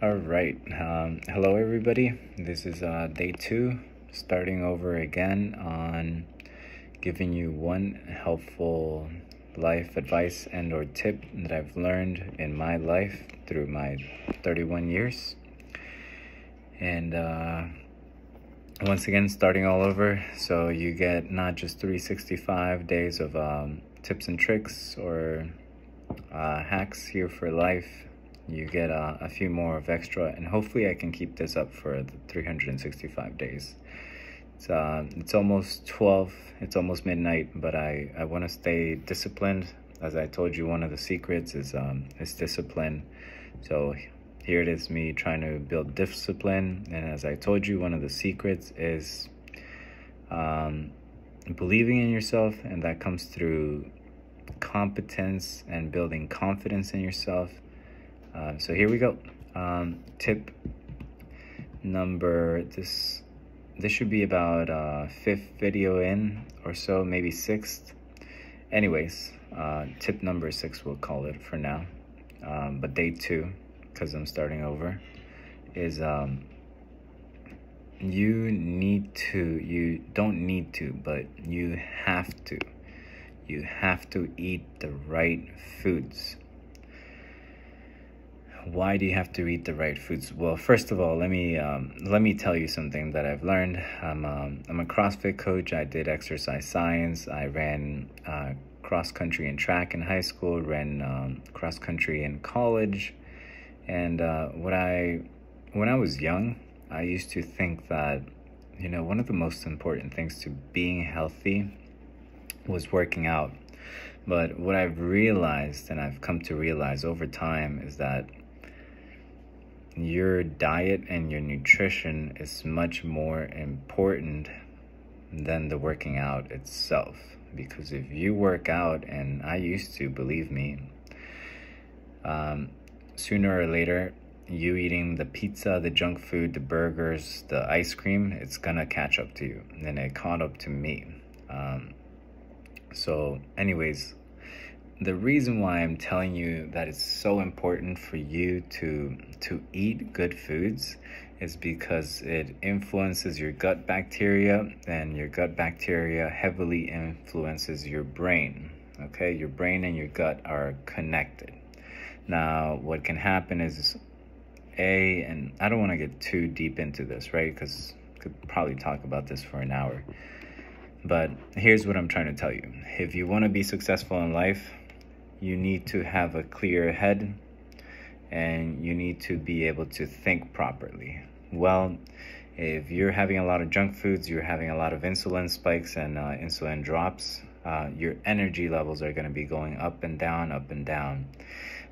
All right. Hello, everybody. This is day 2, starting over again on giving you one helpful life advice and or tip that I've learned in my life through my 31 years. And once again, starting all over. So you get not just 365 days of tips and tricks or hacks here for life. You get a few more of extra, and hopefully I can keep this up for the 365 days. It's almost 12, it's almost midnight, but I want to stay disciplined. As I told you, one of the secrets is discipline. So here it is, me trying to build discipline. And as I told you, one of the secrets is believing in yourself, and that comes through competence and building confidence in yourself. So here we go. Tip number, this should be about 5th video in or so, maybe 6th. Anyways, tip number 6, we'll call it for now. But day 2, because I'm starting over, is you don't need to, but you have to. You have to eat the right foods. Why do you have to eat the right foods? Well, first of all, let me tell you something that I've learned. I'm a CrossFit coach. I did exercise science. I ran cross country and track in high school. Ran cross country in college. And when I was young, I used to think that one of the most important things to being healthy was working out. But what I've realized, and I've come to realize over time, is that your diet and your nutrition is much more important than the working out itself. Because if you work out, and I used to, believe me, sooner or later, you eating the pizza, the junk food, the burgers, the ice cream, it's gonna catch up to you. And it caught up to me. So anyways, the reason why I'm telling you that it's so important for you to eat good foods is because it influences your gut bacteria, and your gut bacteria heavily influences your brain. Okay, your brain and your gut are connected. Now, what can happen is, and I don't want to get too deep into this, right? Because I could probably talk about this for an hour. But here's what I'm trying to tell you. If you want to be successful in life, you need to have a clear head, and you need to be able to think properly. Well, if you're having a lot of junk foods, you're having a lot of insulin spikes and insulin drops, your energy levels are going to be going up and down, up and down.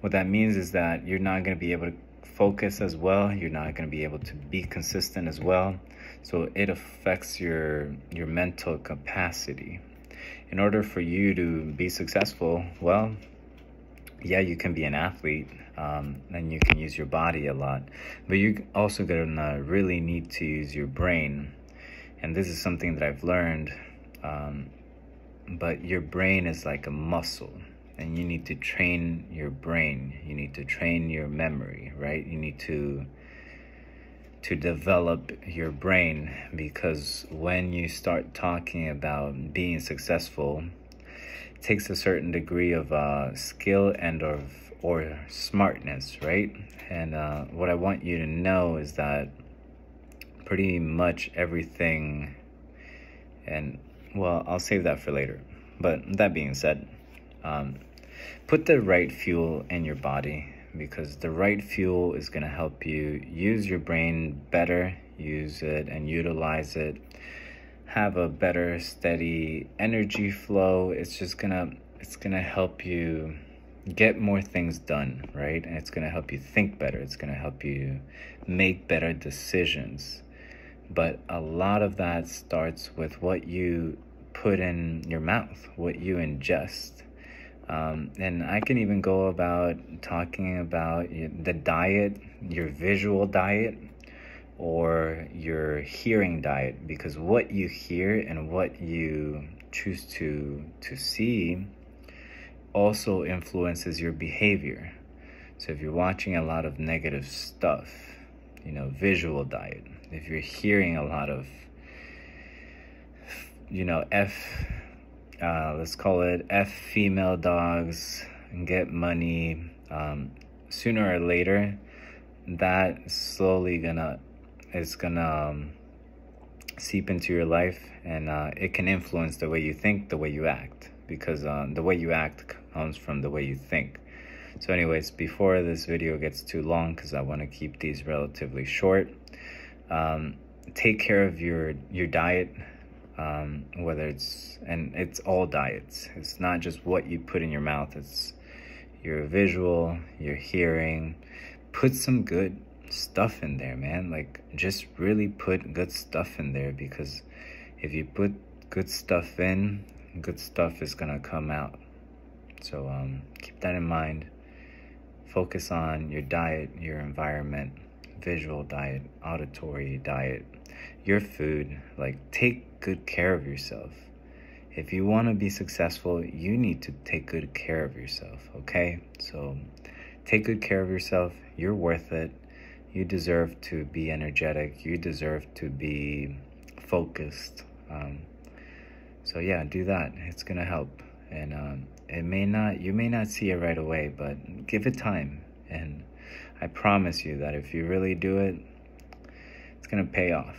What that means is that you're not going to be able to focus as well. You're not going to be able to be consistent as well. So it affects your mental capacity. In order for you to be successful, well, yeah, you can be an athlete, and you can use your body a lot, but you also gonna really need to use your brain. And this is something that I've learned, but your brain is like a muscle, and you need to train your brain. You need to train your memory, right? You need to develop your brain, because when you start talking about being successful, it takes a certain degree of skill and or smartness, right? And what I want you to know is that pretty much everything, and well, I'll save that for later. But that being said, put the right fuel in your body, because the right fuel is going to help you use your brain better, use it and utilize it, have a better steady energy flow. It's gonna help you get more things done, right? And it's gonna help you think better. It's gonna help you make better decisions. But a lot of that starts with what you put in your mouth, what you ingest. And I can even go about talking about the diet, your visual diet, or your hearing diet, because what you hear and what you choose to see also influences your behavior. So if you're watching a lot of negative stuff, you know, visual diet, if you're hearing a lot of, you know, let's call it F female dogs and get money, sooner or later, that slowly is gonna seep into your life, and it can influence the way you think, the way you act, because the way you act comes from the way you think. So anyways, before this video gets too long, because I want to keep these relatively short, take care of your diet, whether it's all diets. It's not just what you put in your mouth, it's your visual, your hearing. Put some good stuff in there, man. Like, just really put good stuff in there, because if you put good stuff in, good stuff is gonna come out. So keep that in mind. Focus on your diet, your environment, visual diet, auditory diet, your food. Like, take good care of yourself. If you want to be successful, you need to take good care of yourself, okay? So take good care of yourself. You're worth it. You deserve to be energetic. You deserve to be focused. So yeah, do that. It's gonna help. And you may not see it right away, but give it time. And I promise you that if you really do it, it's gonna pay off.